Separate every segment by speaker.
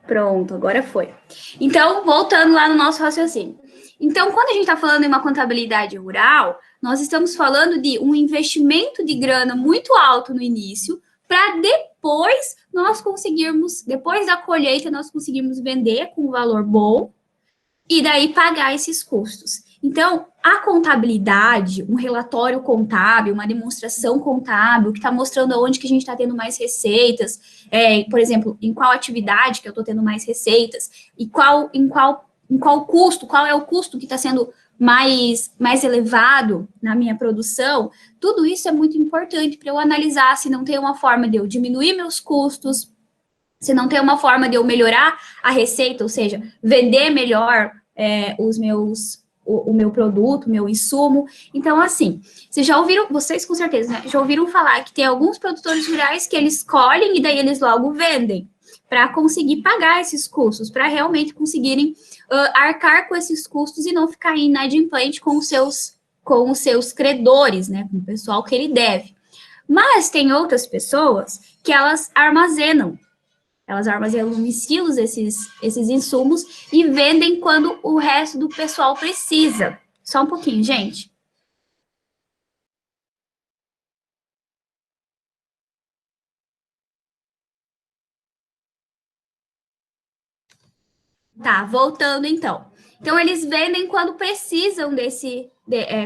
Speaker 1: Pronto, agora foi. Então, voltando lá no nosso raciocínio. Então, quando a gente está falando em uma contabilidade rural, nós estamos falando de um investimento de grana muito alto no início, para depois nós conseguirmos, depois da colheita, nós conseguirmos vender com um valor bom e daí pagar esses custos. Então, a contabilidade, um relatório contábil, uma demonstração contábil, que está mostrando onde que a gente está tendo mais receitas, por exemplo, em qual atividade que eu estou tendo mais receitas, e em qual custo, qual é o custo que está sendo mais elevado na minha produção, tudo isso é muito importante para eu analisar se não tem uma forma de eu diminuir meus custos, se não tem uma forma de eu melhorar a receita, ou seja, vender melhor o meu produto, o meu insumo. Então, assim, vocês com certeza, né, já ouviram falar que tem alguns produtores rurais que eles colhem e daí eles logo vendem para conseguir pagar esses custos, para realmente conseguirem arcar com esses custos e não ficar inadimplente com os seus credores, né, com o pessoal que ele deve. Mas tem outras pessoas que elas armazenam em silos esses insumos e vendem quando o resto do pessoal precisa. Só um pouquinho, gente. Tá, voltando então. Então, eles vendem quando precisam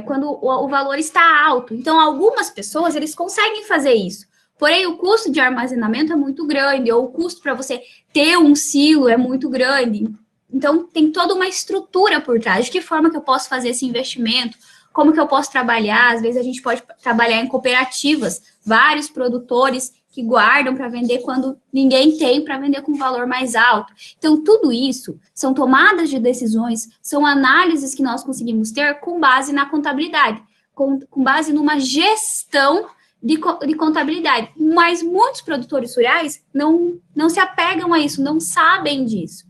Speaker 1: quando o valor está alto. Então, algumas pessoas, eles conseguem fazer isso. Porém, o custo de armazenamento é muito grande, ou o custo para você ter um silo é muito grande. Então, tem toda uma estrutura por trás. De que forma que eu posso fazer esse investimento? Como que eu posso trabalhar? Às vezes, a gente pode trabalhar em cooperativas, vários produtores que guardam para vender quando ninguém tem para vender com valor mais alto. Então, tudo isso são tomadas de decisões, são análises que nós conseguimos ter com base na contabilidade, com base numa gestão de contabilidade. Mas muitos produtores rurais não se apegam a isso, não sabem disso.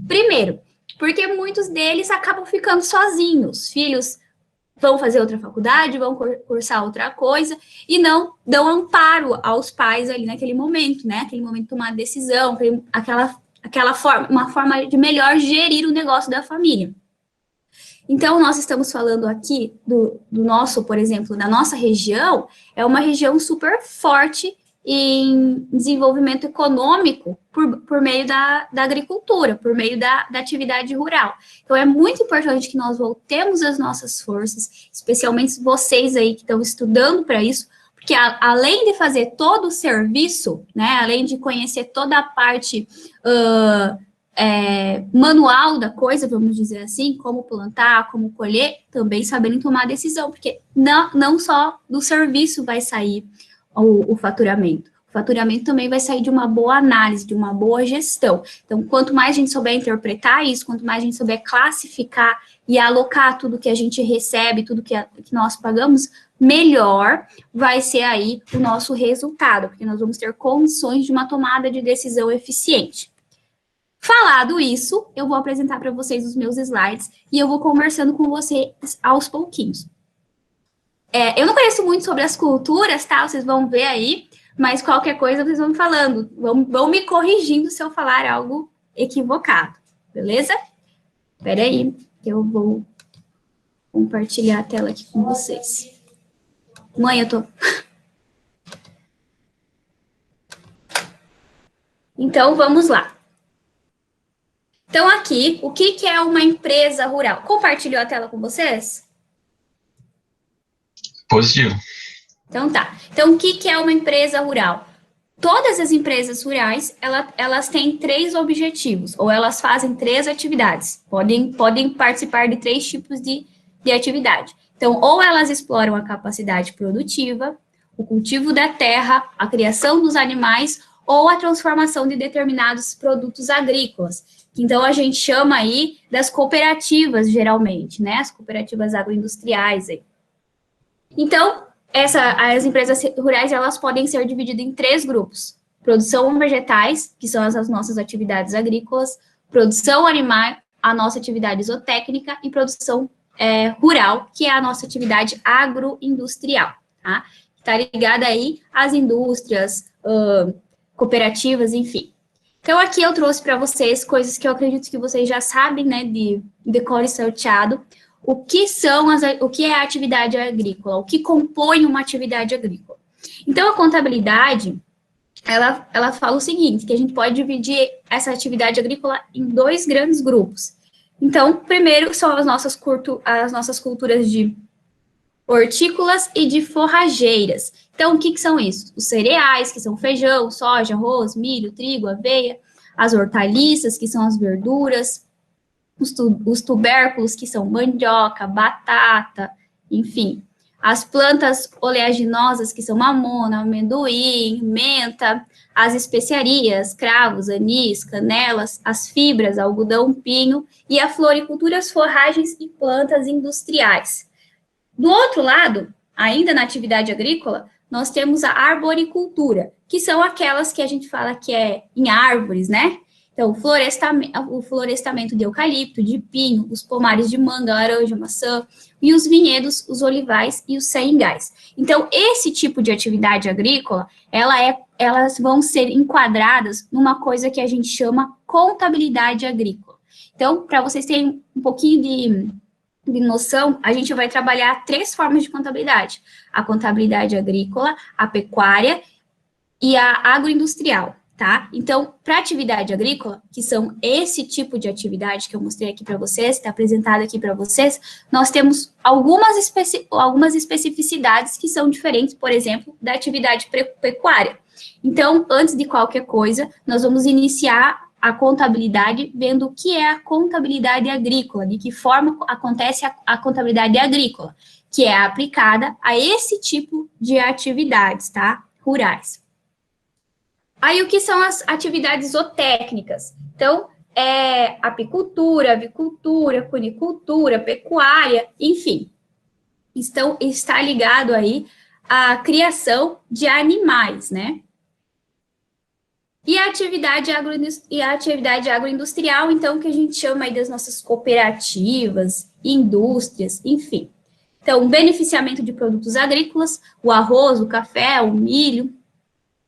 Speaker 1: Primeiro, porque muitos deles acabam ficando sozinhos, filhos vão fazer outra faculdade, vão cursar outra coisa, e não dão amparo aos pais ali naquele momento, né? Aquele momento de tomar decisão, aquela forma, uma forma de melhor gerir o negócio da família. Então, nós estamos falando aqui do nosso, por exemplo, da nossa região, é uma região super forte em desenvolvimento econômico por meio da agricultura, por meio da atividade rural. Então, é muito importante que nós voltemos as nossas forças, especialmente vocês aí que estão estudando para isso, porque além de fazer todo o serviço, né, além de conhecer toda a parte manual da coisa, vamos dizer assim, como plantar, como colher, também saberem tomar decisão, porque não só do serviço vai sair o faturamento. O faturamento também vai sair de uma boa análise, de uma boa gestão. Então, quanto mais a gente souber interpretar isso, quanto mais a gente souber classificar e alocar tudo que a gente recebe, tudo que nós pagamos, melhor vai ser aí o nosso resultado, porque nós vamos ter condições de uma tomada de decisão eficiente. Falado isso, eu vou apresentar para vocês os meus slides e eu vou conversando com vocês aos pouquinhos. Eu não conheço muito sobre as culturas, tá? Vocês vão ver aí, mas qualquer coisa vocês vão me falando, vão me corrigindo se eu falar algo equivocado, beleza? Espera aí, eu vou compartilhar a tela aqui com vocês. Mãe, eu tô... Então, vamos lá. Então, aqui, o que é uma empresa rural? Compartilhou a tela com vocês?
Speaker 2: Positivo.
Speaker 1: Então, tá. Então, o que é uma empresa rural? Todas as empresas rurais, elas têm 3 objetivos, ou elas fazem 3 atividades. Podem participar de 3 tipos de atividade. Então, ou elas exploram a capacidade produtiva, o cultivo da terra, a criação dos animais, ou a transformação de determinados produtos agrícolas. Então, a gente chama aí das cooperativas, geralmente, né? As cooperativas agroindustriais aí. Então, as empresas rurais, elas podem ser divididas em 3 grupos. Produção vegetais, que são as nossas atividades agrícolas, produção animal, a nossa atividade zootécnica, e produção rural, que é a nossa atividade agroindustrial, tá? Está ligada aí às indústrias, cooperativas, enfim. Então, aqui eu trouxe para vocês coisas que eu acredito que vocês já sabem, né, de decore salteado. O que é a atividade agrícola? O que compõe uma atividade agrícola? Então, a contabilidade, ela fala o seguinte, que a gente pode dividir essa atividade agrícola em dois grandes grupos. Então, primeiro são as nossas culturas de hortícolas e de forrageiras. Então, o que são isso? Os cereais, que são feijão, soja, arroz, milho, trigo, aveia, as hortaliças, que são as verduras, os tubérculos, que são mandioca, batata, enfim. As plantas oleaginosas, que são mamona, amendoim, menta, as especiarias, cravos, anis, canelas, as fibras, algodão, pinho, e a floricultura, as forragens e plantas industriais. Do outro lado, ainda na atividade agrícola, nós temos a arboricultura, que são aquelas que a gente fala que é em árvores, né? Então, o florestamento de eucalipto, de pinho, os pomares de manga, laranja, maçã, e os vinhedos, os olivais e os seringais. Então, esse tipo de atividade agrícola, elas vão ser enquadradas numa coisa que a gente chama contabilidade agrícola. Então, para vocês terem um pouquinho de noção, a gente vai trabalhar 3 formas de contabilidade: a contabilidade agrícola, a pecuária e a agroindustrial, tá? Então, para atividade agrícola, que são esse tipo de atividade que eu mostrei aqui para vocês, está apresentado aqui para vocês, nós temos algumas especificidades que são diferentes, por exemplo, da atividade pecuária. Então, antes de qualquer coisa, nós vamos iniciar a contabilidade vendo o que é a contabilidade agrícola, de que forma acontece a contabilidade agrícola, que é aplicada a esse tipo de atividades, tá? Rurais. Aí, o que são as atividades zootécnicas? Então, apicultura, avicultura, cunicultura, pecuária, enfim. Está ligado aí à criação de animais, né? E a atividade agroindustrial, então, que a gente chama aí das nossas cooperativas, indústrias, enfim. Então, beneficiamento de produtos agrícolas, o arroz, o café, o milho,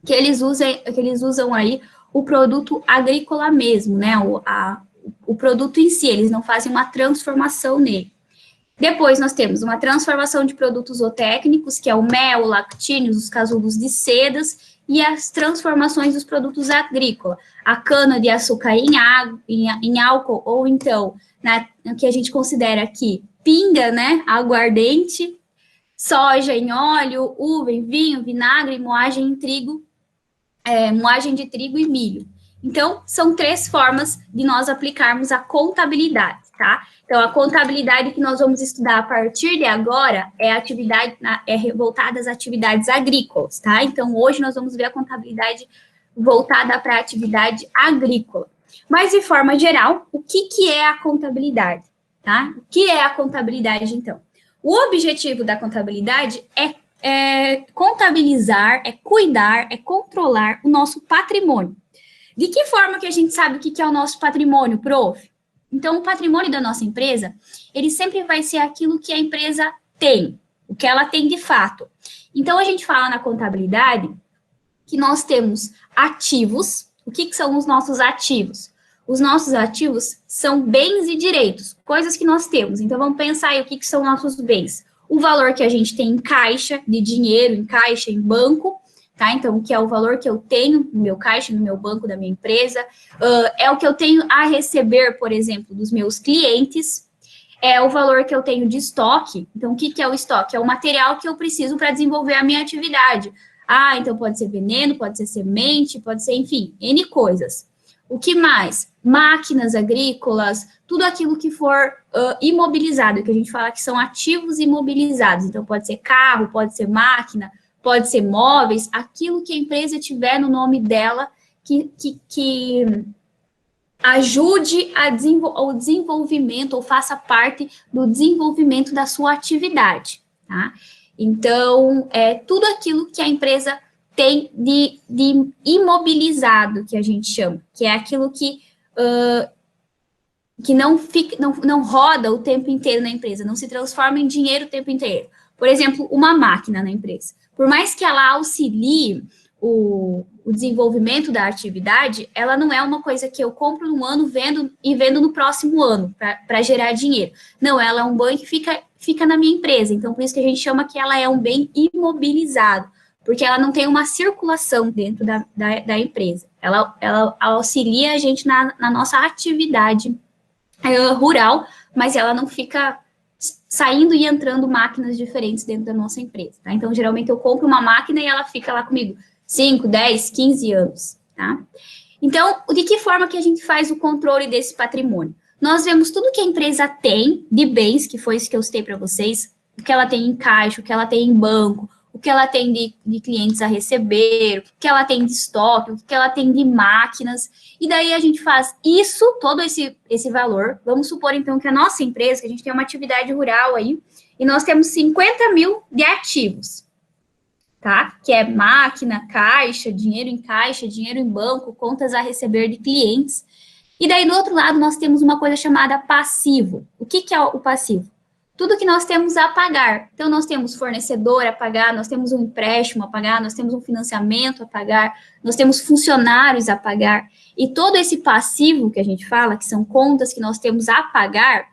Speaker 1: que eles usam aí o produto agrícola mesmo, né? O produto em si, eles não fazem uma transformação nele. Depois, nós temos uma transformação de produtos zootécnicos, que é o mel, lactíneos, os casulos de sedas, e as transformações dos produtos agrícolas, a cana-de-açúcar em álcool, ou então, o que a gente considera aqui, pinga, né, aguardente, soja em óleo, uva em vinho, vinagre, moagem em trigo, moagem de trigo e milho. Então, são 3 formas de nós aplicarmos a contabilidade, tá? Então, a contabilidade que nós vamos estudar a partir de agora é voltada às atividades agrícolas, tá? Então, hoje nós vamos ver a contabilidade voltada para a atividade agrícola. Mas, de forma geral, o que é a contabilidade, tá? O que é a contabilidade, então? O objetivo da contabilidade é contabilizar, é cuidar, é controlar o nosso patrimônio. De que forma que a gente sabe o que é o nosso patrimônio, prof? Então, o patrimônio da nossa empresa, ele sempre vai ser aquilo que a empresa tem, o que ela tem de fato. Então, a gente fala na contabilidade que nós temos ativos. O que são os nossos ativos? Os nossos ativos são bens e direitos, coisas que nós temos. Então, vamos pensar aí o que são nossos bens. O valor que a gente tem em caixa, de dinheiro, em caixa, em banco, tá? Então, que é o valor que eu tenho no meu caixa, no meu banco da minha empresa, é o que eu tenho a receber, por exemplo, dos meus clientes, é o valor que eu tenho de estoque. Então, o que é o estoque? É o material que eu preciso para desenvolver a minha atividade. Ah, então pode ser veneno, pode ser semente, pode ser, enfim, N coisas. O que mais? Máquinas agrícolas, tudo aquilo que for imobilizado, que a gente fala que são ativos imobilizados. Então, pode ser carro, pode ser máquina, pode ser móveis, aquilo que a empresa tiver no nome dela que ajude ao desenvolvimento ou faça parte do desenvolvimento da sua atividade, tá? Então, tudo aquilo que a empresa tem de imobilizado, que a gente chama, que é aquilo que não roda o tempo inteiro na empresa, não se transforma em dinheiro o tempo inteiro. Por exemplo, uma máquina na empresa. Por mais que ela auxilie o desenvolvimento da atividade, ela não é uma coisa que eu compro num ano, vendo e vendo no próximo ano, para gerar dinheiro. Não, ela é um bem que fica na minha empresa. Então, por isso que a gente chama que ela é um bem imobilizado, porque ela não tem uma circulação dentro da empresa. Ela auxilia a gente na nossa atividade rural, mas ela não fica saindo e entrando máquinas diferentes dentro da nossa empresa, tá? Então, geralmente, eu compro uma máquina e ela fica lá comigo 5, 10, 15 anos, tá? Então, de que forma que a gente faz o controle desse patrimônio? Nós vemos tudo que a empresa tem de bens, que foi isso que eu citei para vocês, o que ela tem em caixa, o que ela tem em banco, o que ela tem de clientes a receber, o que ela tem de estoque, o que ela tem de máquinas, e daí a gente faz isso, todo esse valor. Vamos supor, então, que a nossa empresa, que a gente tem uma atividade rural aí, e nós temos 50 mil de ativos, tá? Que é máquina, caixa, dinheiro em banco, contas a receber de clientes. E daí, do outro lado, nós temos uma coisa chamada passivo. O que é o passivo? Tudo que nós temos a pagar. Então, nós temos fornecedor a pagar, nós temos um empréstimo a pagar, nós temos um financiamento a pagar, nós temos funcionários a pagar. E todo esse passivo que a gente fala, que são contas que nós temos a pagar,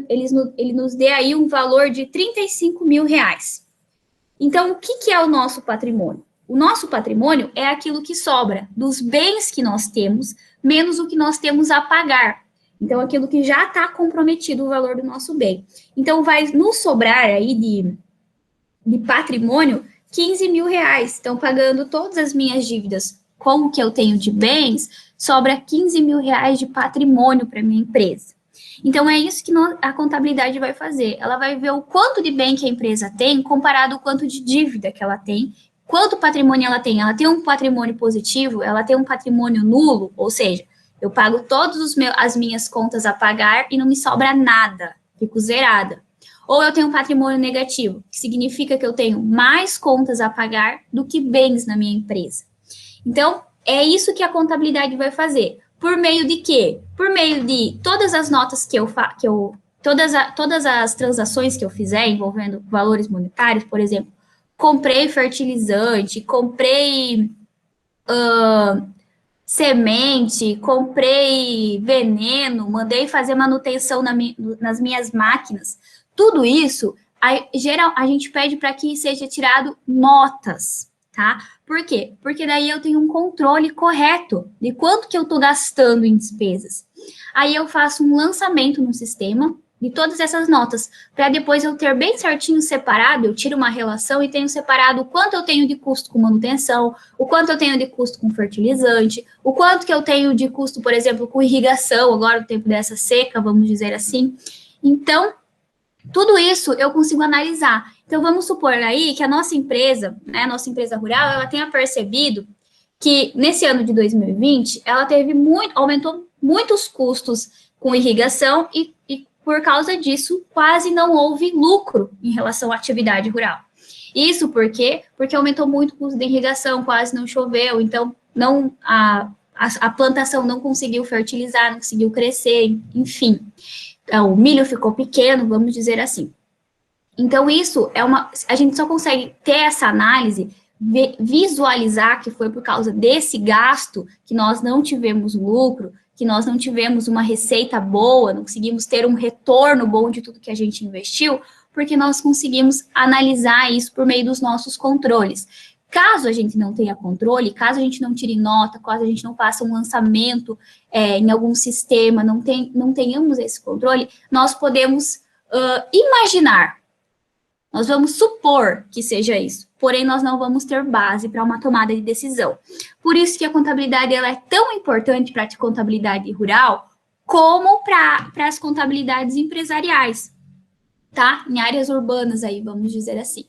Speaker 1: ele nos dê aí um valor de 35 mil reais. Então, o que é o nosso patrimônio? O nosso patrimônio é aquilo que sobra dos bens que nós temos, menos o que nós temos a pagar. Então, aquilo que já está comprometido o valor do nosso bem. Então, vai nos sobrar aí de patrimônio 15 mil reais. Então, pagando todas as minhas dívidas com o que eu tenho de bens, sobra 15 mil reais de patrimônio para minha empresa. Então, é isso que a contabilidade vai fazer. Ela vai ver o quanto de bem que a empresa tem, comparado ao quanto de dívida que ela tem, quanto patrimônio ela tem. Ela tem um patrimônio positivo, ela tem um patrimônio nulo, ou seja, eu pago todas as minhas contas a pagar e não me sobra nada, fico zerada. Ou eu tenho um patrimônio negativo, que significa que eu tenho mais contas a pagar do que bens na minha empresa. Então, é isso que a contabilidade vai fazer. Por meio de quê? Por meio de todas as notas todas as transações que eu fizer envolvendo valores monetários, por exemplo, comprei fertilizante, comprei semente, comprei veneno, mandei fazer manutenção nas minhas máquinas. Tudo isso, a gente pede para que seja tirado notas, tá? Por quê? Porque daí eu tenho um controle correto de quanto que eu estou gastando em despesas. Aí eu faço um lançamento no sistema de todas essas notas, para depois eu ter bem certinho separado, eu tiro uma relação e tenho separado o quanto eu tenho de custo com manutenção, o quanto eu tenho de custo com fertilizante, o quanto que eu tenho de custo, por exemplo, com irrigação, agora no tempo dessa seca, vamos dizer assim. Então, tudo isso eu consigo analisar. Então, vamos supor aí que a nossa empresa, né, a nossa empresa rural, ela tenha percebido que nesse ano de 2020, ela aumentou muitos custos com irrigação e por causa disso, quase não houve lucro em relação à atividade rural. Isso por quê? Porque aumentou muito o custo de irrigação, quase não choveu, então a plantação não conseguiu fertilizar, não conseguiu crescer, enfim. Então, o milho ficou pequeno, vamos dizer assim. Então, isso a gente só consegue ter essa análise, visualizar que foi por causa desse gasto que nós não tivemos lucro, que nós não tivemos uma receita boa, não conseguimos ter um retorno bom de tudo que a gente investiu, porque nós conseguimos analisar isso por meio dos nossos controles. Caso a gente não tenha controle, caso a gente não tire nota, caso a gente não faça um lançamento em algum sistema, não tenhamos esse controle, nós podemos imaginar, nós vamos supor que seja isso, porém nós não vamos ter base para uma tomada de decisão. Por isso que a contabilidade ela é tão importante para a contabilidade rural como para as contabilidades empresariais, tá? Em áreas urbanas aí, vamos dizer assim.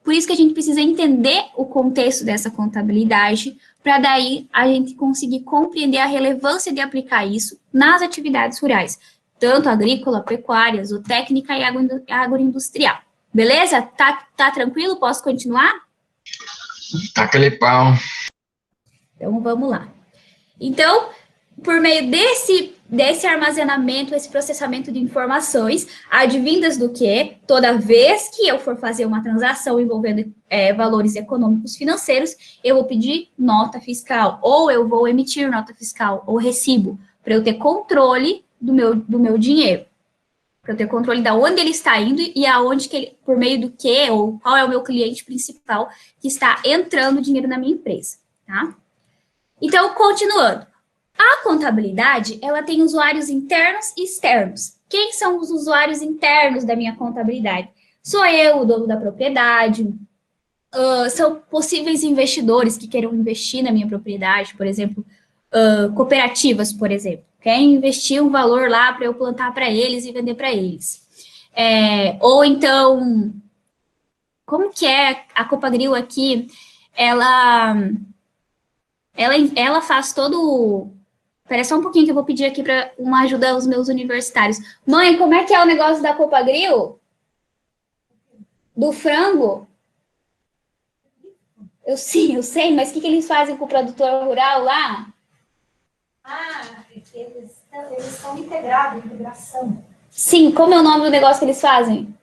Speaker 1: Por isso que a gente precisa entender o contexto dessa contabilidade, para daí a gente conseguir compreender a relevância de aplicar isso nas atividades rurais, tanto agrícola, pecuária, zootécnica e agroindustrial. Beleza? Tá tranquilo? Posso continuar?
Speaker 2: Tá aquele pau.
Speaker 1: Então, vamos lá. Então, por meio desse armazenamento, esse processamento de informações, advindas do que, toda vez que eu for fazer uma transação envolvendo valores econômicos financeiros, eu vou pedir nota fiscal, ou eu vou emitir nota fiscal, ou recibo, para eu ter controle do meu dinheiro, para eu ter controle de onde ele está indo e aonde que ele, por meio do que, ou qual é o meu cliente principal que está entrando dinheiro na minha empresa, tá? Então, continuando. A contabilidade, ela tem usuários internos e externos. Quem são os usuários internos da minha contabilidade? Sou eu, o dono da propriedade, são possíveis investidores que queiram investir na minha propriedade, por exemplo, cooperativas, por exemplo. Querem investir um valor lá para eu plantar para eles e vender para eles. Ou então, como que é a Copagril aqui? Ela faz todo... Espera só um pouquinho que eu vou pedir aqui para uma ajuda aos meus universitários. Mãe, como é que é o negócio da Copagril? Do frango? Eu sei, mas o que eles fazem com o produtor rural lá?
Speaker 2: Eles estão integrados, integração.
Speaker 1: Sim, como é o nome do negócio que eles fazem?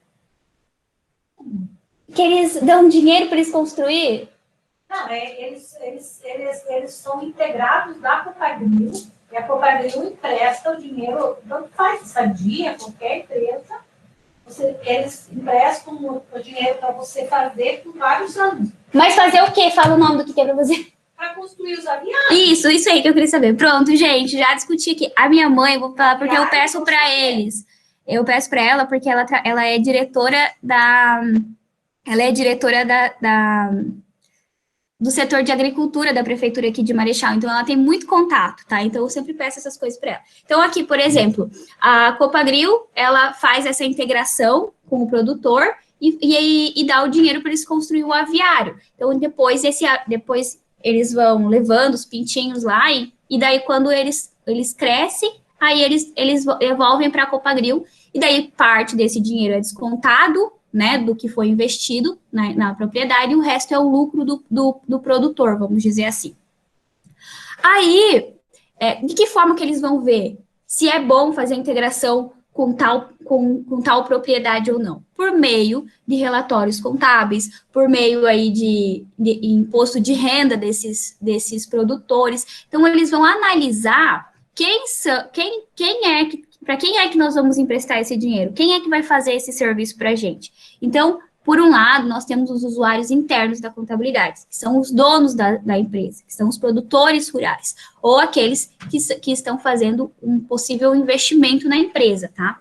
Speaker 1: Que eles dão dinheiro para eles construir?
Speaker 2: Não, eles são integrados da Copagril, e a Copagril empresta o dinheiro, tanto faz Sadia, qualquer empresa, eles emprestam o dinheiro para você fazer por vários anos.
Speaker 1: Mas fazer o quê? Fala o nome do que é para você.
Speaker 2: Para construir os aviões.
Speaker 1: Isso aí que eu queria saber. Pronto, gente, já discuti aqui. A minha mãe, vou falar porque eu peço para eles. Eu peço para ela porque ela é diretora do setor de agricultura da prefeitura aqui de Marechal, então ela tem muito contato, tá? Então eu sempre peço essas coisas para ela. Então aqui, por exemplo, a Copagril, ela faz essa integração com o produtor e dá o dinheiro para eles construir o aviário. Então depois eles vão levando os pintinhos lá e daí quando eles crescem, aí eles devolvem para a Copagril e daí parte desse dinheiro é descontado, né, do que foi investido na propriedade, e o resto é o lucro do produtor, vamos dizer assim. Aí, de que forma que eles vão ver se é bom fazer a integração com tal propriedade ou não? Por meio de relatórios contábeis, por meio aí de imposto de renda desses produtores. Então, eles vão analisar para quem é que nós vamos emprestar esse dinheiro? Quem é que vai fazer esse serviço para a gente? Então, por um lado, nós temos os usuários internos da contabilidade, que são os donos da empresa, que são os produtores rurais, ou aqueles que estão fazendo um possível investimento na empresa, tá?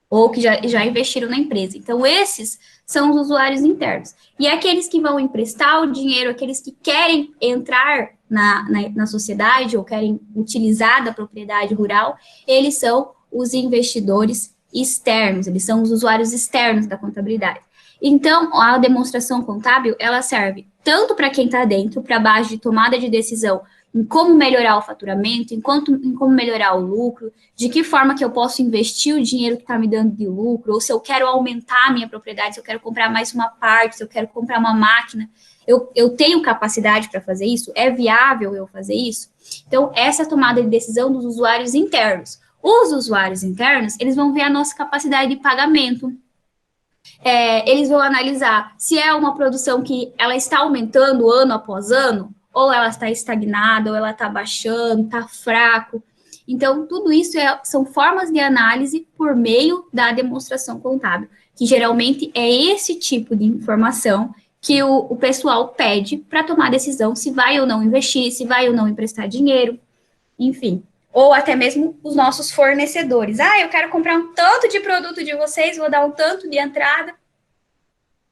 Speaker 1: Ou que já investiram na empresa. Então, esses são os usuários internos. E aqueles que vão emprestar o dinheiro, aqueles que querem entrar na sociedade ou querem utilizar da propriedade rural, eles são os investidores externos, eles são os usuários externos da contabilidade. Então, a demonstração contábil, ela serve tanto para quem está dentro, para a base de tomada de decisão, em como melhorar o faturamento, em como melhorar o lucro, de que forma que eu posso investir o dinheiro que está me dando de lucro, ou se eu quero aumentar a minha propriedade, se eu quero comprar mais uma parte, se eu quero comprar uma máquina, eu tenho capacidade para fazer isso? É viável eu fazer isso? Então, essa é a tomada de decisão dos usuários internos. Os usuários internos, eles vão ver a nossa capacidade de pagamento. Eles vão analisar se é uma produção que ela está aumentando ano após ano, ou ela está estagnada, ou ela está baixando, está fraco. Então, tudo isso são formas de análise por meio da demonstração contábil, que geralmente é esse tipo de informação que o pessoal pede para tomar decisão se vai ou não investir, se vai ou não emprestar dinheiro, enfim. Ou até mesmo os nossos fornecedores. Eu quero comprar um tanto de produto de vocês, vou dar um tanto de entrada,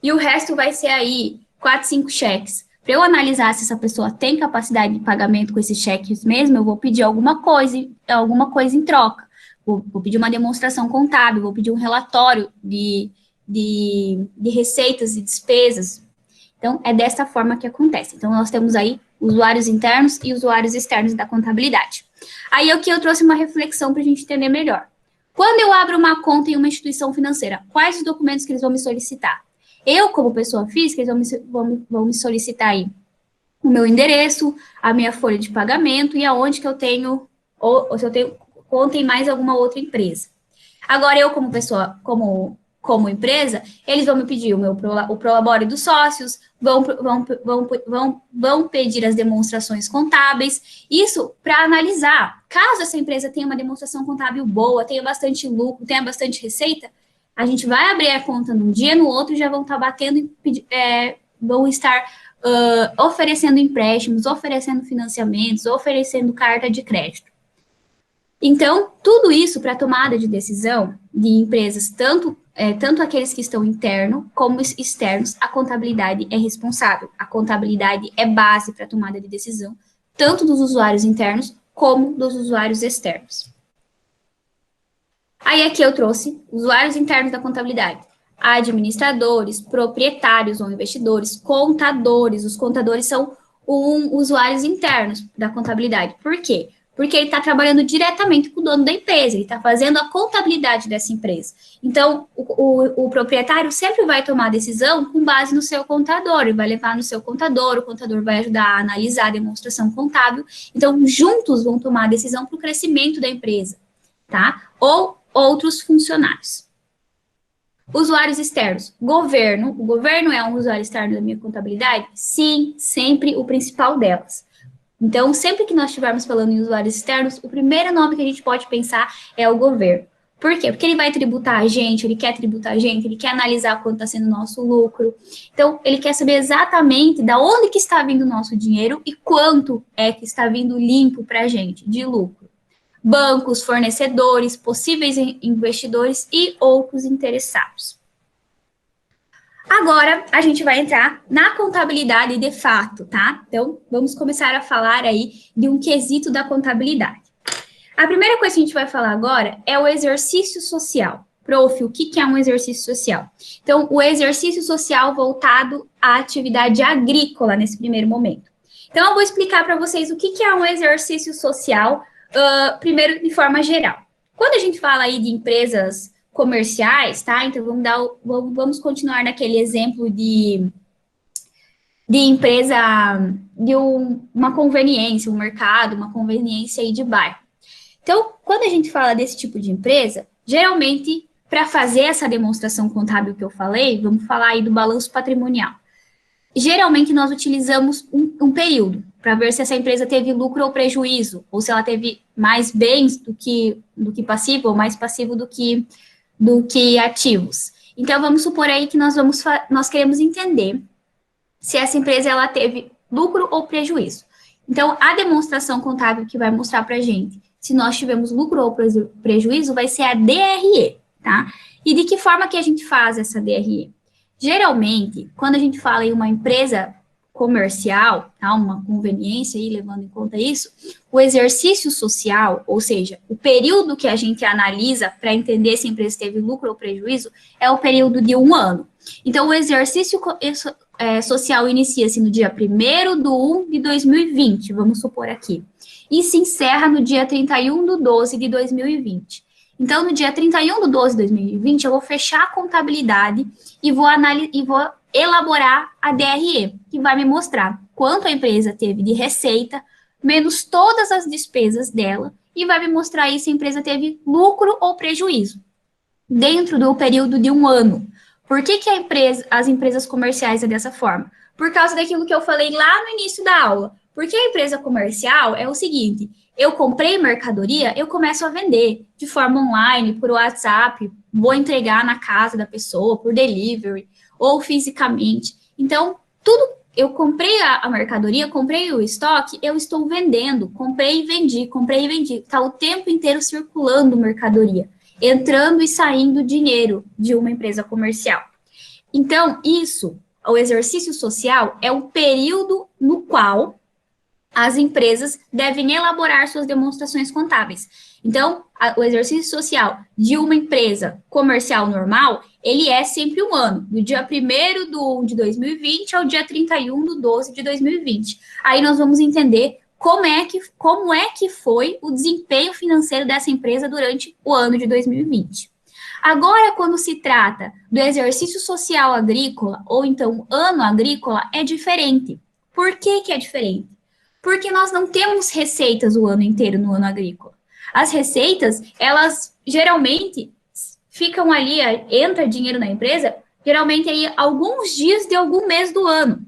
Speaker 1: e o resto vai ser aí 4, 5 cheques. Para eu analisar se essa pessoa tem capacidade de pagamento com esses cheques mesmo, eu vou pedir alguma coisa em troca. Vou pedir uma demonstração contábil, vou pedir um relatório de receitas e despesas. Então, é dessa forma que acontece. Então, nós temos aí usuários internos e usuários externos da contabilidade. Aí, aqui eu trouxe uma reflexão para a gente entender melhor. Quando eu abro uma conta em uma instituição financeira, quais os documentos que eles vão me solicitar? Eu, como pessoa física, eles vão me solicitar aí o meu endereço, a minha folha de pagamento e aonde que eu tenho ou se eu tenho conta em mais alguma outra empresa. Agora, eu como pessoa, como empresa, eles vão me pedir o prolabore dos sócios, vão pedir as demonstrações contábeis, isso para analisar. Caso essa empresa tenha uma demonstração contábil boa, tenha bastante lucro, tenha bastante receita, a gente vai abrir a conta num dia, no outro já vão estar batendo e vão estar oferecendo empréstimos, oferecendo financiamentos, oferecendo carta de crédito. Então, tudo isso para tomada de decisão de empresas, tanto aqueles que estão internos como externos, a contabilidade é responsável. A contabilidade é base para tomada de decisão, tanto dos usuários internos como dos usuários externos. Aí aqui eu trouxe usuários internos da contabilidade. Administradores, proprietários ou investidores, contadores. Os contadores são usuários internos da contabilidade. Por quê? Porque ele está trabalhando diretamente com o dono da empresa, ele está fazendo a contabilidade dessa empresa. Então, o proprietário sempre vai tomar a decisão com base no seu contador, ele vai levar no seu contador, o contador vai ajudar a analisar a demonstração contábil. Então, juntos vão tomar a decisão para o crescimento da empresa, tá? Ou outros funcionários. Usuários externos. Governo. O governo é um usuário externo da minha contabilidade? Sim, sempre o principal delas. Então, sempre que nós estivermos falando em usuários externos, o primeiro nome que a gente pode pensar é o governo. Por quê? Porque ele vai tributar a gente, ele quer tributar a gente, ele quer analisar quanto está sendo o nosso lucro. Então, ele quer saber exatamente de onde que está vindo o nosso dinheiro e quanto é que está vindo limpo para a gente, de lucro. Bancos, fornecedores, possíveis investidores e outros interessados. Agora, a gente vai entrar na contabilidade de fato, tá? Então, vamos começar a falar aí de um quesito da contabilidade. A primeira coisa que a gente vai falar agora é o exercício social. Prof, o que é um exercício social? Então, o exercício social voltado à atividade agrícola nesse primeiro momento. Então, eu vou explicar para vocês o que é um exercício social, primeiro de forma geral. Quando a gente fala aí de empresas comerciais, tá? Então, vamos continuar naquele exemplo de empresa, de uma conveniência, um mercado, uma conveniência aí de bairro. Então, quando a gente fala desse tipo de empresa, geralmente, para fazer essa demonstração contábil que eu falei, vamos falar aí do balanço patrimonial. Geralmente, nós utilizamos um período para ver se essa empresa teve lucro ou prejuízo, ou se ela teve mais bens do que passivo, ou mais passivo do que ativos. Então, vamos supor aí que nós queremos entender se essa empresa ela teve lucro ou prejuízo. Então, a demonstração contábil que vai mostrar para a gente se nós tivemos lucro ou prejuízo vai ser a DRE, tá? E de que forma que a gente faz essa DRE? Geralmente, quando a gente fala em uma empresa comercial, tá? Uma conveniência aí, levando em conta isso, o exercício social, ou seja, o período que a gente analisa para entender se a empresa teve lucro ou prejuízo, é o período de 1 ano. Então, o exercício social inicia-se no dia 1º de 2020, vamos supor aqui, e se encerra no dia 31/12/2020. Então, no dia 31/12/2020, eu vou fechar a contabilidade e vou elaborar a DRE, que vai me mostrar quanto a empresa teve de receita, menos todas as despesas dela, e vai me mostrar aí se a empresa teve lucro ou prejuízo, dentro do período de 1 ano. Por que as empresas comerciais é dessa forma? Por causa daquilo que eu falei lá no início da aula. Porque a empresa comercial é o seguinte, eu comprei mercadoria, eu começo a vender de forma online, por WhatsApp, vou entregar na casa da pessoa, por delivery, ou fisicamente. Então, eu comprei a mercadoria, comprei o estoque, eu estou vendendo, comprei e vendi. Está o tempo inteiro circulando mercadoria, entrando e saindo dinheiro de uma empresa comercial. Então, o exercício social é o período no qual as empresas devem elaborar suas demonstrações contábeis. Então, o exercício social de uma empresa comercial normal, ele é sempre 1 ano, do dia 1º/1/2020 ao dia 31/12/2020. Aí nós vamos entender como é que foi o desempenho financeiro dessa empresa durante o ano de 2020. Agora, quando se trata do exercício social agrícola, ou então ano agrícola, é diferente. Por que é diferente? Porque nós não temos receitas o ano inteiro no ano agrícola. As receitas, elas geralmente ficam ali, entra dinheiro na empresa, geralmente aí alguns dias de algum mês do ano.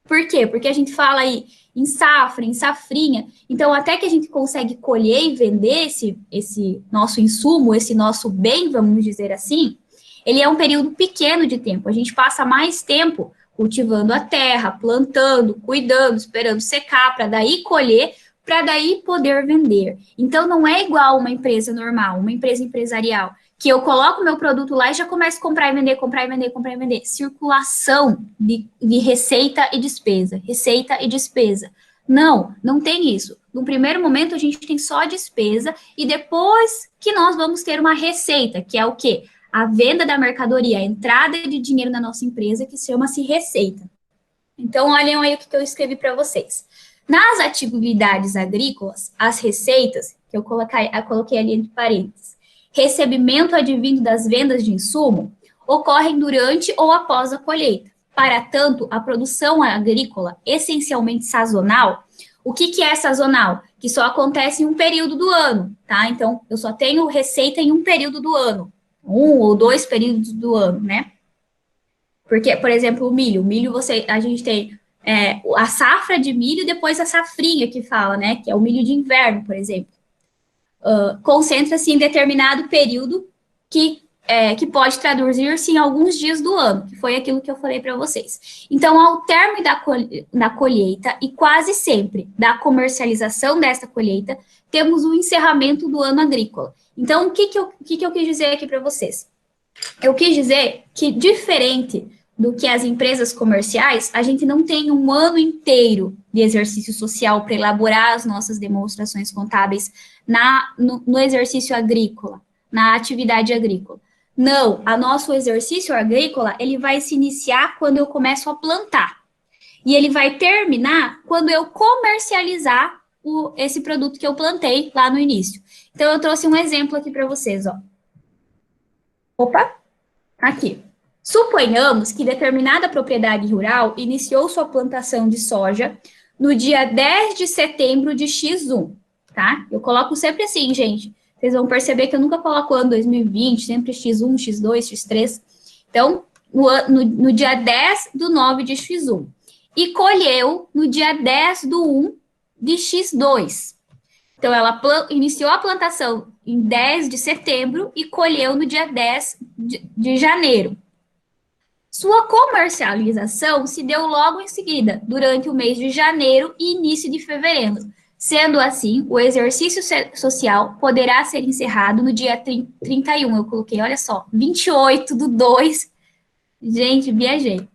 Speaker 1: Por quê? Porque a gente fala aí em safra, em safrinha, então até que a gente consegue colher e vender esse nosso insumo, esse nosso bem, vamos dizer assim, ele é um período pequeno de tempo. A gente passa mais tempo cultivando a terra, plantando, cuidando, esperando secar, para daí colher, para daí poder vender. Então, não é igual uma empresa normal, uma empresa empresarial, que eu coloco meu produto lá e já começo a comprar e vender, comprar e vender, comprar e vender. Circulação de receita e despesa, receita e despesa. Não, não tem isso. No primeiro momento, a gente tem só despesa e depois que nós vamos ter uma receita, que é o quê? A venda da mercadoria, a entrada de dinheiro na nossa empresa, que chama-se receita. Então, olhem aí o que eu escrevi para vocês. Nas atividades agrícolas, as receitas, que eu coloquei ali entre parênteses, recebimento advindo das vendas de insumo, ocorrem durante ou após a colheita. Para tanto, a produção agrícola, essencialmente sazonal, o que é sazonal? Que só acontece em um período do ano, tá? Então, eu só tenho receita em um período do ano, 1 ou 2 períodos do ano, né? Porque, por exemplo, o milho a gente tem a safra de milho e depois a safrinha que fala, né? Que é o milho de inverno, por exemplo. Concentra-se em determinado período que pode traduzir-se em alguns dias do ano, que foi aquilo que eu falei para vocês. Então, ao término da colheita e quase sempre da comercialização desta colheita, temos o encerramento do ano agrícola. Então, o que eu quis dizer aqui para vocês? Eu quis dizer que, diferente do que as empresas comerciais, a gente não tem um ano inteiro de exercício social para elaborar as nossas demonstrações contábeis no exercício agrícola, na atividade agrícola. Não, nosso exercício agrícola, ele vai se iniciar quando eu começo a plantar. E ele vai terminar quando eu comercializar esse produto que eu plantei lá no início. Então, eu trouxe um exemplo aqui para vocês, ó. Opa, aqui. Suponhamos que determinada propriedade rural iniciou sua plantação de soja no dia 10 de setembro de X1, tá? Eu coloco sempre assim, gente. Vocês vão perceber que eu nunca coloco ano 2020, sempre X1, X2, X3. Então, no dia 10 do 9 de X1. E colheu no dia 10 do 1 de X2. Então, ela iniciou a plantação em 10 de setembro e colheu no dia 10 de janeiro. Sua comercialização se deu logo em seguida, durante o mês de janeiro e início de fevereiro. Sendo assim, o exercício social poderá ser encerrado no dia 31. Eu coloquei, olha só, 28 do 2. Gente, viajei.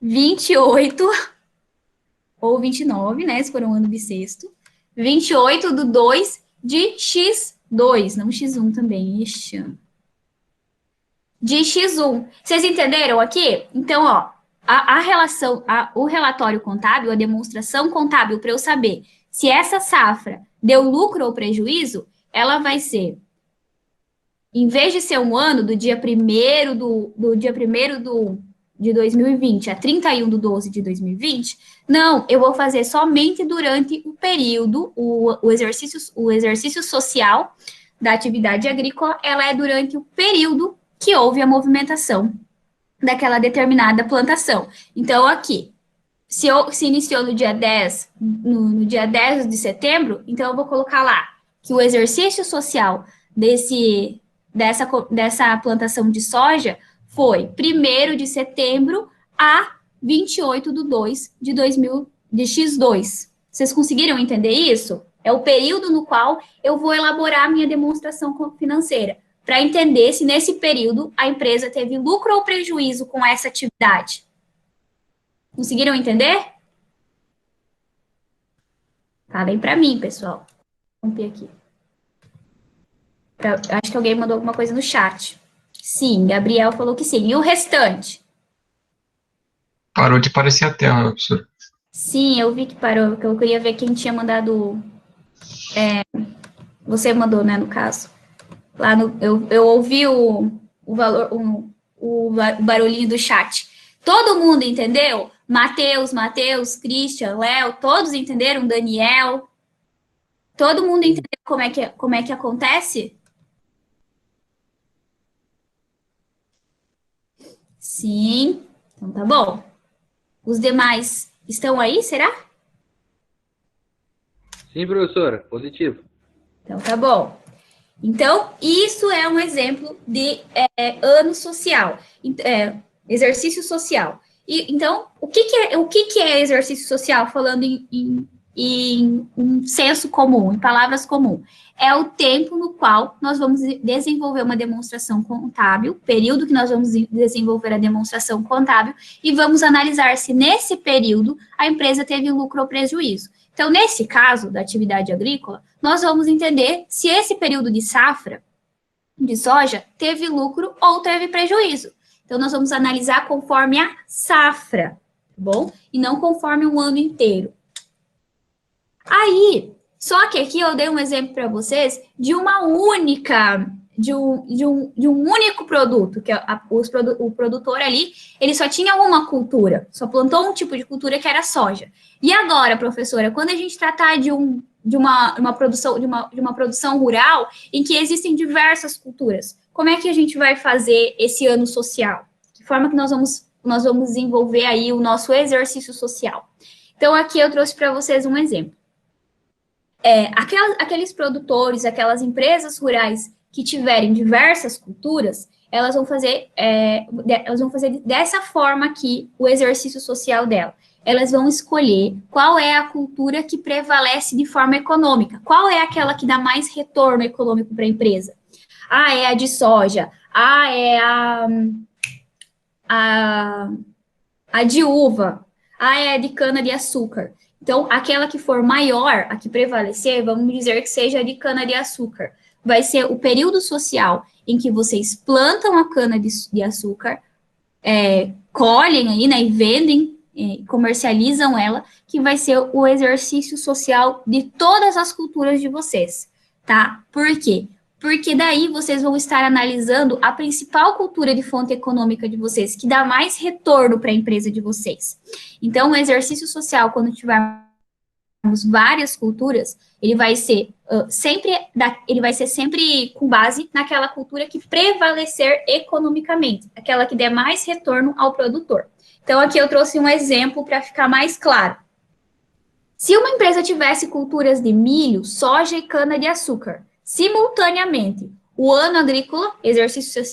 Speaker 1: 28 ou 29, né? Se for um ano bissexto. 28 do 2 de X2, não X1 também. Ixi. De X1. Vocês entenderam aqui? Então, ó, o relatório contábil, a demonstração contábil, para eu saber se essa safra deu lucro ou prejuízo, ela vai ser, em vez de ser um ano, do dia 1º de 2020 a 31 de 12 de 2020, não, eu vou fazer somente durante o período, o exercício social da atividade agrícola, ela é durante o período que houve a movimentação daquela determinada plantação. Então, aqui, se iniciou no dia 10, no dia 10 de setembro, então eu vou colocar lá que o exercício social dessa plantação de soja foi 1º de setembro a 28 de 2 de X2. Vocês conseguiram entender isso? É o período no qual eu vou elaborar a minha demonstração financeira, para entender se nesse período a empresa teve lucro ou prejuízo com essa atividade. Conseguiram entender? Falem para mim, pessoal. Vou romper aqui. Acho que alguém mandou alguma coisa no chat. Sim, Gabriel falou que sim. E o restante?
Speaker 3: Parou de aparecer a tela, professor.
Speaker 1: Sim, eu vi que parou, porque eu queria ver quem tinha mandado. Você mandou, né, no caso. Lá eu ouvi o barulhinho do chat. Todo mundo entendeu? Matheus, Christian, Léo, todos entenderam? Daniel? Todo mundo entendeu como é que acontece? Sim, então tá bom. Os demais estão aí, será?
Speaker 4: Sim, professora, positivo.
Speaker 1: Então tá bom. Então, isso é um exemplo de ano social, exercício social. Então, o que é exercício social, falando em um senso comum, em palavras comuns? É o tempo no qual nós vamos desenvolver uma demonstração contábil, período que nós vamos desenvolver a demonstração contábil, e vamos analisar se nesse período a empresa teve lucro ou prejuízo. Então, nesse caso da atividade agrícola, nós vamos entender se esse período de safra de soja teve lucro ou teve prejuízo. Então, nós vamos analisar conforme a safra, tá bom? E não conforme um ano inteiro. Aí, só que aqui eu dei um exemplo para vocês de uma única, de um único produto, que o produtor ali, ele só tinha uma cultura, só plantou um tipo de cultura que era soja. E agora, professora, quando a gente tratar de uma produção rural em que existem diversas culturas, como é que a gente vai fazer esse ano social? De forma que nós vamos desenvolver aí o nosso exercício social. Então, aqui eu trouxe para vocês um exemplo. Aqueles produtores, aquelas empresas rurais que tiverem diversas culturas, elas vão fazer dessa forma aqui o exercício social dela. Elas vão escolher qual é a cultura que prevalece de forma econômica, qual é aquela que dá mais retorno econômico para a empresa. Ah, é a de soja, é a de uva, é a de cana-de-açúcar. Então, aquela que for maior, a que prevalecer, vamos dizer que seja a de cana-de-açúcar. Vai ser o período social em que vocês plantam a cana-de-açúcar, colhem aí, né, e vendem, comercializam ela, que vai ser o exercício social de todas as culturas de vocês, tá? Por quê? Porque daí vocês vão estar analisando a principal cultura de fonte econômica de vocês, que dá mais retorno para a empresa de vocês. Então, o exercício social, quando tivermos várias culturas, ele vai ser sempre com base naquela cultura que prevalecer economicamente, aquela que der mais retorno ao produtor. Então, aqui eu trouxe um exemplo para ficar mais claro. Se uma empresa tivesse culturas de milho, soja e cana-de-açúcar, simultaneamente, o ano agrícola, exercício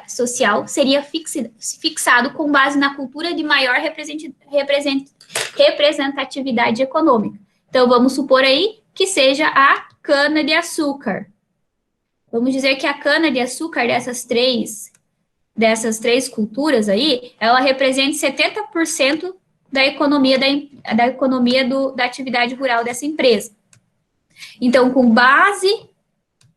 Speaker 1: social, seria fixado com base na cultura de maior representatividade econômica. Então, vamos supor aí que seja a cana-de-açúcar. Vamos dizer que a cana-de-açúcar dessas três culturas aí, ela representa 70% da economia da atividade rural dessa empresa. Então, com base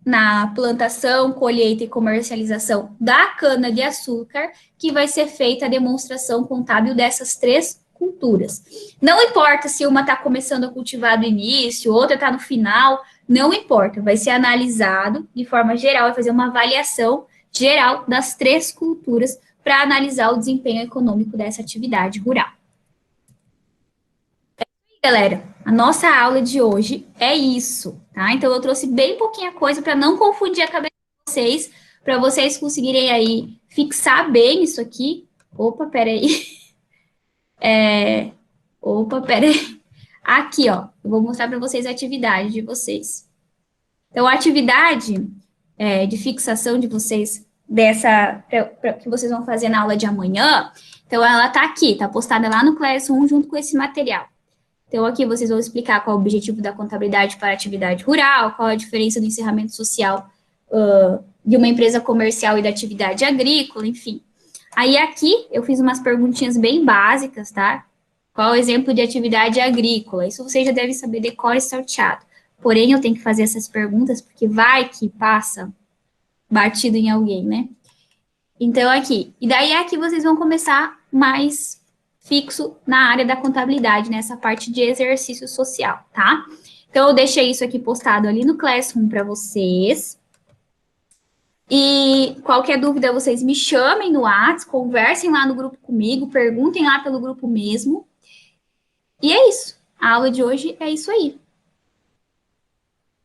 Speaker 1: na plantação, colheita e comercialização da cana-de-açúcar, que vai ser feita a demonstração contábil dessas três culturas. Não importa se uma está começando a cultivar do início, outra está no final, não importa, vai ser analisado de forma geral, vai fazer uma avaliação geral das três culturas para analisar o desempenho econômico dessa atividade rural. Galera, a nossa aula de hoje é isso, tá? Então, eu trouxe bem pouquinha coisa para não confundir a cabeça de vocês, para vocês conseguirem aí fixar bem isso aqui. Opa, peraí. Aqui, ó, eu vou mostrar para vocês a atividade de vocês. Então, a atividade de fixação de vocês, que vocês vão fazer na aula de amanhã, então, ela tá aqui, tá postada lá no Classroom junto com esse material. Então, aqui vocês vão explicar qual é o objetivo da contabilidade para a atividade rural, qual é a diferença do encerramento social de uma empresa comercial e da atividade agrícola, enfim. Aí, aqui, eu fiz umas perguntinhas bem básicas, tá? Qual é o exemplo de atividade agrícola? Isso vocês já devem saber de cor e salteado. Porém, eu tenho que fazer essas perguntas, porque vai que passa batido em alguém, né? Então, aqui. E daí, aqui vocês vão começar mais fixo na área da contabilidade, nessa parte de exercício social, tá? Então, eu deixei isso aqui postado ali no Classroom para vocês. E qualquer dúvida, vocês me chamem no WhatsApp, conversem lá no grupo comigo, perguntem lá pelo grupo mesmo. E é isso. A aula de hoje é isso aí.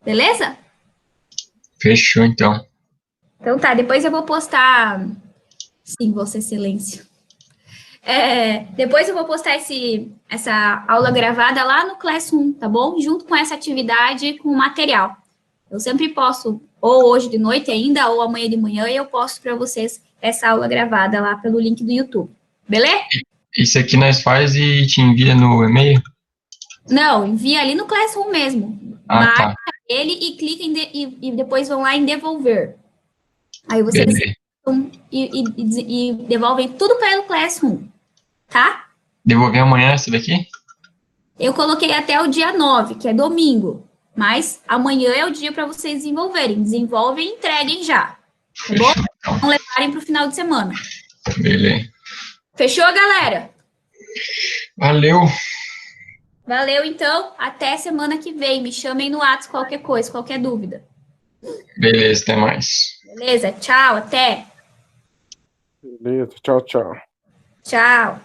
Speaker 1: Beleza?
Speaker 3: Fechou, então.
Speaker 1: Então tá, depois eu vou postar. Sim, Vossa Excelência. Depois eu vou postar essa aula gravada lá no Classroom, tá bom? Junto com essa atividade, com o material. Eu sempre posto, ou hoje de noite ainda, ou amanhã de manhã, e eu posto para vocês essa aula gravada lá pelo link do YouTube. Beleza?
Speaker 3: Isso aqui nós faz e te envia no e-mail?
Speaker 1: Não, envia ali no Classroom mesmo.
Speaker 3: Ah,
Speaker 1: Baixa
Speaker 3: tá.
Speaker 1: ele e clica e depois vão lá em devolver. Aí vocês
Speaker 3: Beleza.
Speaker 1: e devolvem tudo pelo Classroom, tá?
Speaker 3: Devolver amanhã essa daqui?
Speaker 1: Eu coloquei até o dia 9, que é domingo. Mas amanhã é o dia para vocês desenvolverem. Desenvolvem e entreguem já. Tá bom?
Speaker 3: Fechou, então.
Speaker 1: Não levarem para o final de semana.
Speaker 3: Beleza.
Speaker 1: Fechou, galera?
Speaker 3: Valeu.
Speaker 1: Valeu, então. Até semana que vem. Me chamem no WhatsApp qualquer coisa, qualquer dúvida.
Speaker 3: Beleza, até mais.
Speaker 1: Beleza? Tchau, até.
Speaker 5: Beleza, tchau, tchau.
Speaker 1: Tchau.